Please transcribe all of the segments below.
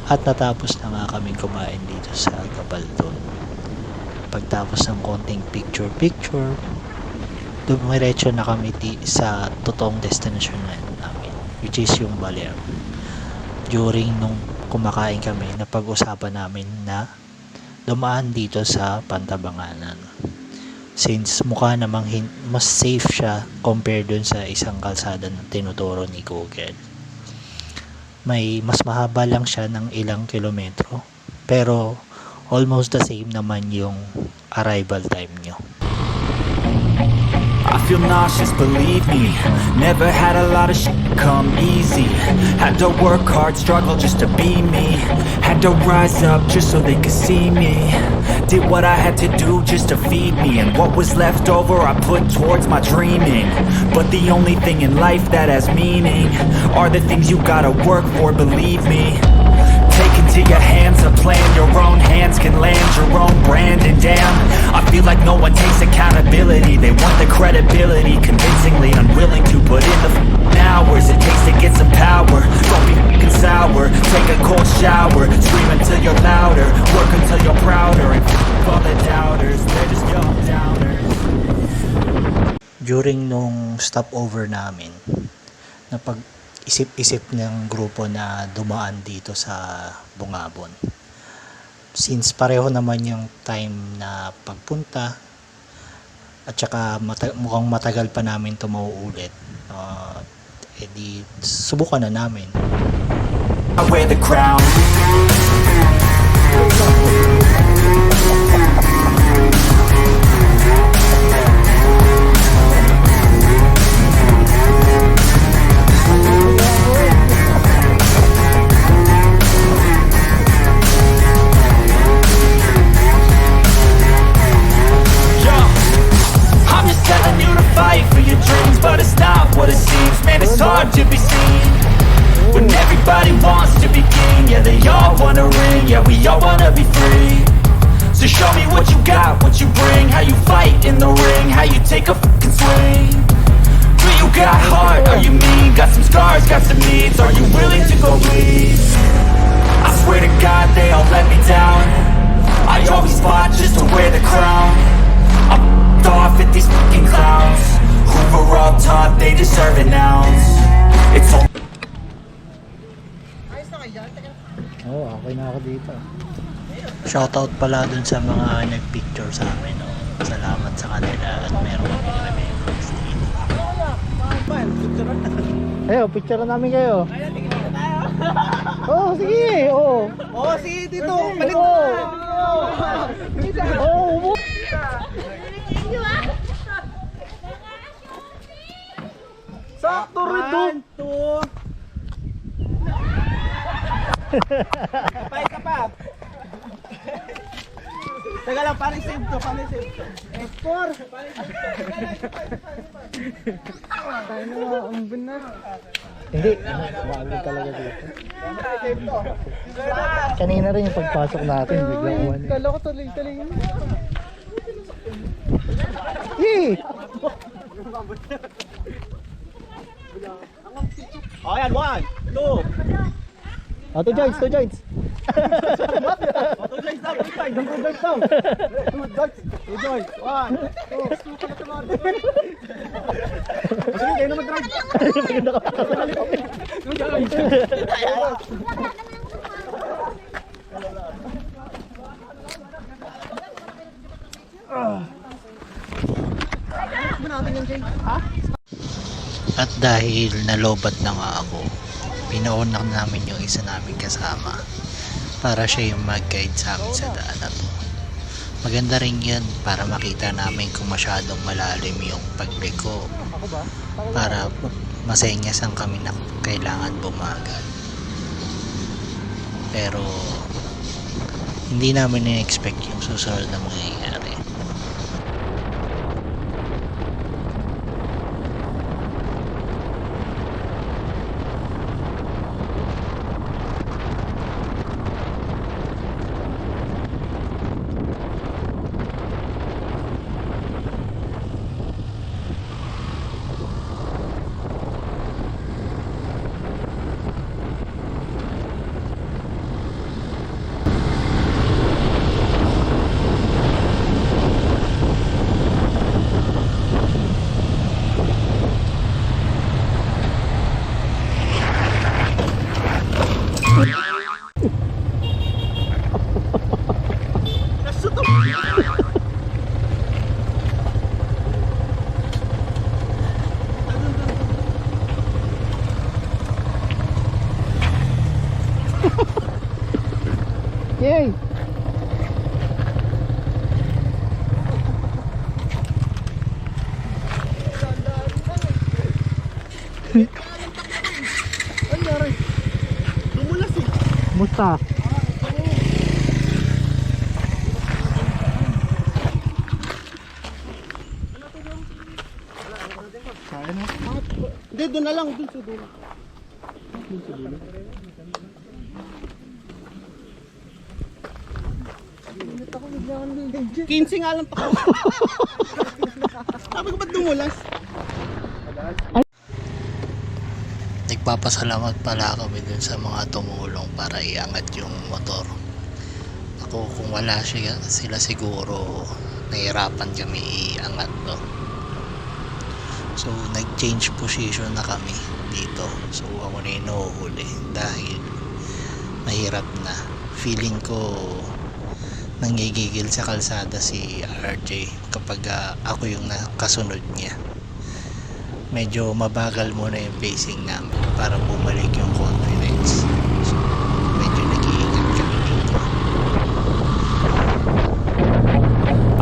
At natapos na nga kaming kumain dito sa Gabaldon. Pagtapos ng konting picture-picture, dumiretso na kami sa totoong destination namin, which is yung Baler. During nung kumakain kami, napag-usapan namin na dumaan dito sa Pantabanganan. Since mukha namang mas safe siya compared dun sa isang kalsada na tinuturo ni Google. Mas mahaba lang siya ng ilang kilometro, pero almost the same naman yung arrival time nyo. I feel nauseous, believe me. Never had a lot of shit come easy. Had to work hard, struggle just to be me. Had to rise up just so they could see me. Did what I had to do just to feed me. And what was left over I put towards my dreaming. But the only thing in life that has meaning are the things you gotta work for, believe me. Take into your hands a plan. Your own hands can land your own brand. And damn, I feel like no one takes accountability. They want the credibility, convincingly unwilling to put in the hours it takes to get some power. Don't be f***ing sour. Take a cold shower. Scream until you're louder. Work until you're prouder. And f*** all the doubters, they're just young downers. During nung stopover namin, isip-isip ng grupo na dumaan dito sa Bungabon. Since pareho naman yung time na pagpunta at saka mukhang matagal pa namin ito mauulit, edi subukan na namin. I wear the crown. But it's not what it seems, man, it's hard to be seen when everybody wants to be king. Yeah, they all wanna ring, yeah, we all wanna be free. So show me what you got, what you bring, how you fight in the ring, how you take a fucking swing. Do you got heart, are you mean? Got some scars, got some needs, are you willing to go bleed? I swear to God they all let me down. I always fought just to wear the crown. I'm f***ed off at these fucking clowns who were all taught they deserve an ounce. It's all. Okay na ako dito. Shoutout pala dun sa mga nagpicture sa amin. Salamat sa kanila at meron kami remembrance dito. Ayo, picture na namin kayo. Oh, sige. Oh, sige dito. Balik Oh, sakto rin to. Isa pa. Teka lang, paano save to? F4. Tayo na, ang binas. hindi. Wala talaga dito. Kanina rin yung pagpasok natin. Biglang uwan. Kala ko tuloy. Yee! Oh, yan. 1, 2. Two joints. Two joints down. 1, 2. Sige, kayo na mag-drive. Maganda ka pa. At dahil nalobat na nga ako, pinauna namin yung isa namin kasama para siya yung mag-guide sa amin sa daan na to. Maganda rin yan para makita namin kung masyadong malalim yung pagliko, para masenyasan kami na kailangan bumagal. Pero hindi namin na-expect yung susunod na mangyayari. Yay! Ano nangyari? Dumulas eh. Musta? Kaya na. Hindi, doon na lang. Doon sa dulo. Doon sa dulo. Kinsing nga lang tako. Sabi ko ba't dumulas? Nagpapasalamat pala kami dun sa mga tumulong para iangat yung motor. Ako kung wala sila siguro nahirapan kami iangat to. So nag-change position na kami dito. So ako na yung nahuhuli dahil mahirap na. Feeling ko nanggigigil sa kalsada si RJ kapag ako yung nakasunod niya. Medyo mabagal muna yung pacing namin para bumalik yung confidence. So medyo nag-iingat kami dito.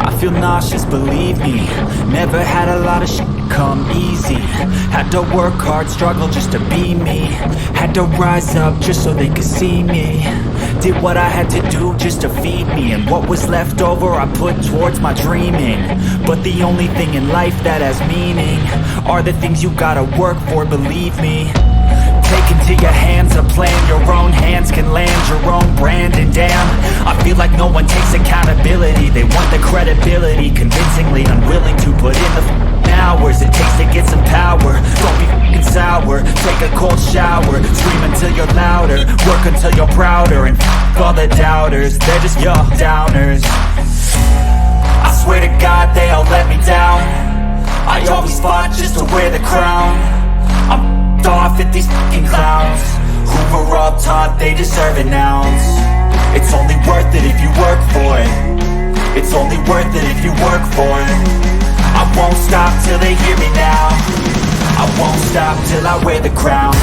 I feel nauseous, believe me. Never had a lot of shit come easy. Had to work hard, struggle just to be me. Had to rise up just so they could see me. Did what I had to do just to feed me. And what was left over I put towards my dreaming. But the only thing in life that has meaning are the things you gotta work for, believe me. Take into your hands a plan. Your own hands can land your own brand. And damn, I feel like no one takes accountability. They want the credibility, convincingly unwilling to put in the hours it takes to get some power. Don't be f***ing sour. Take a cold shower. Scream until you're louder. Work until you're prouder. And f*** all the doubters, they're just your downers. I swear to God they all let me down. I always fought just to wear the crown. I'm f***ed off at these f***ing clowns who were all taught they deserve an ounce. It's only worth it if you work for it. It's only worth it if you work for it. I won't stop till they hear me now. I won't stop till I wear the crown.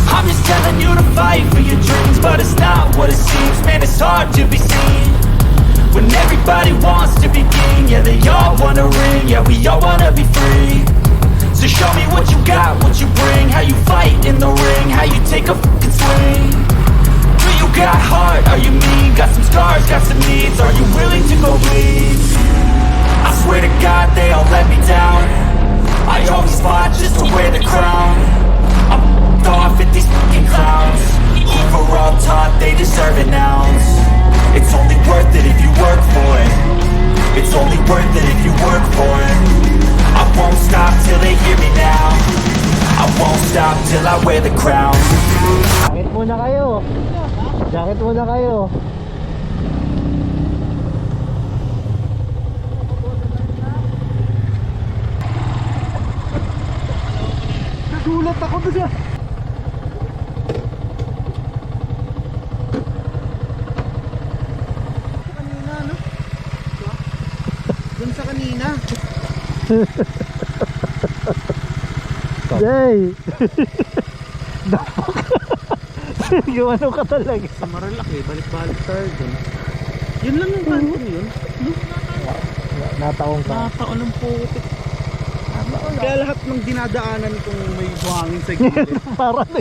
I'm just telling you to fight for your dreams, but it's not what it seems. Man, it's hard to be seen when everybody wants to be king. Yeah, they all wanna ring, yeah, we all wanna be free. So show me what you got, what you bring, how you fight in the ring, how you take a fucking swing. Do you got heart, are you mean? Got some scars, got some needs, are you willing to go bleed? I swear to God they all let me down. I always fought just to wear the crown. I'm f***ed off at these f***ing clowns who were all taught they deserve an ounce. It's only worth it if you work for it. It's only worth it if you work for it. I won't stop till they hear me now. I won't stop till I wear the crown. Jacket muna kayo. Jacket muna kayo. Nagulat ako doon. Kanina, no? Doon sa kanina. Jay! Gumano ka talaga. Sa Marilaki, balik-balik tayo doon. Yun lang yung kanto yun. No? Nataong ka. Nataon ng putik. Kaya lahat ng dinadaanan kong may buhangin sa gilid. Para na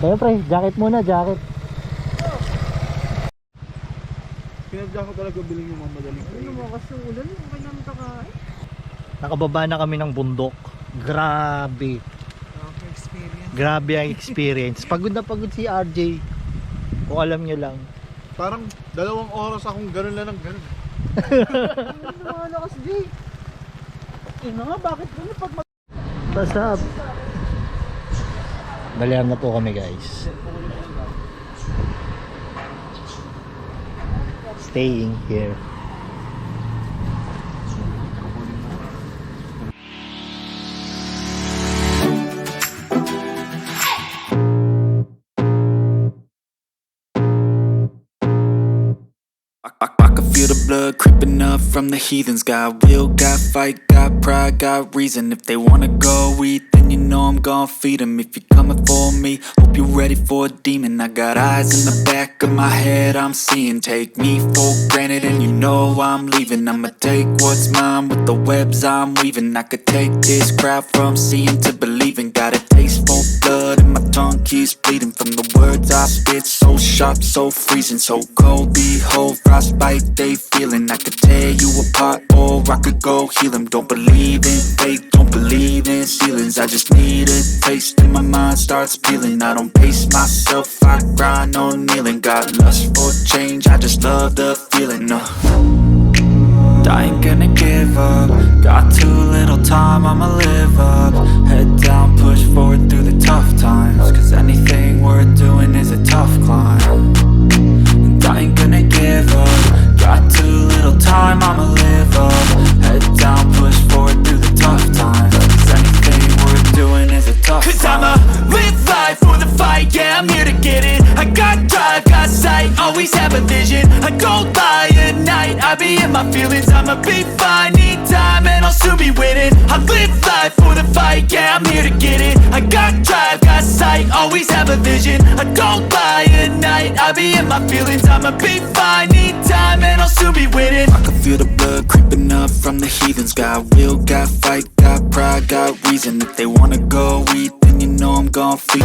Kaya pre, jacket muna, jacket. Pinadya ko talaga biling yung mga madaling kayo. Ano mo kasi ulan, okay naman kakain. Nakababa na kami ng bundok. Grabe. Okay, experience. Grabe ang experience. Pagod na pagod si RJ. Kung alam nyo lang. Parang 2 oras akong gano'n lang ng gano'n. Ano lumalakas, Jay? Yun na nga, bakit gano'n pag What's up? Baler na po kami guys. staying here. I can feel the blood creeping up from the heathens. Got will, got fight, got pride, got reason. If they wanna go eat, then you know I'm gon' feed them. If you're coming for me, hope you're ready for a demon. I got eyes in the back of my head, I'm seeing. Take me for granted and you know I'm leaving. I'ma take what's mine with the webs I'm weaving. I could take this crowd from seeing to believing. Got a taste for blood and my tongue keeps bleeding from the words I spit. So sharp, so freezing, so cold. Behold, frostbite they feeling. I could tear you apart or I could go heal them. Don't believe in fate, don't believe in ceilings. I just need a taste and my mind starts peeling. I don't pace myself, I grind on kneeling. Got lust for change, I just love the feeling. I ain't gonna give up. Got too little time, I'ma live up. Head down, push forward through the tough times. Cause anything worth doing is a tough climb. And I ain't gonna give up. Got too little time, I'ma live up. Head down, push forward through the tough times. Cause anything worth doing is a tough climb. Cause I'ma live life for the fight, yeah, I'm here to get it. I got drive, got sight, always have a vision. I don't lie at night, I be in my feelings. I'ma be fine, need time and I'll soon be winning. I live life for the fight, yeah, I'm here to get it. I got drive, got sight, always have a vision. I don't lie at night, I be in my feelings. I'ma be fine, need time and I'll soon be winning. I can feel the blood creeping up from the heathens. Got will, got fight, got pride, got reason. If they wanna go eat, then you know I'm gon' feed.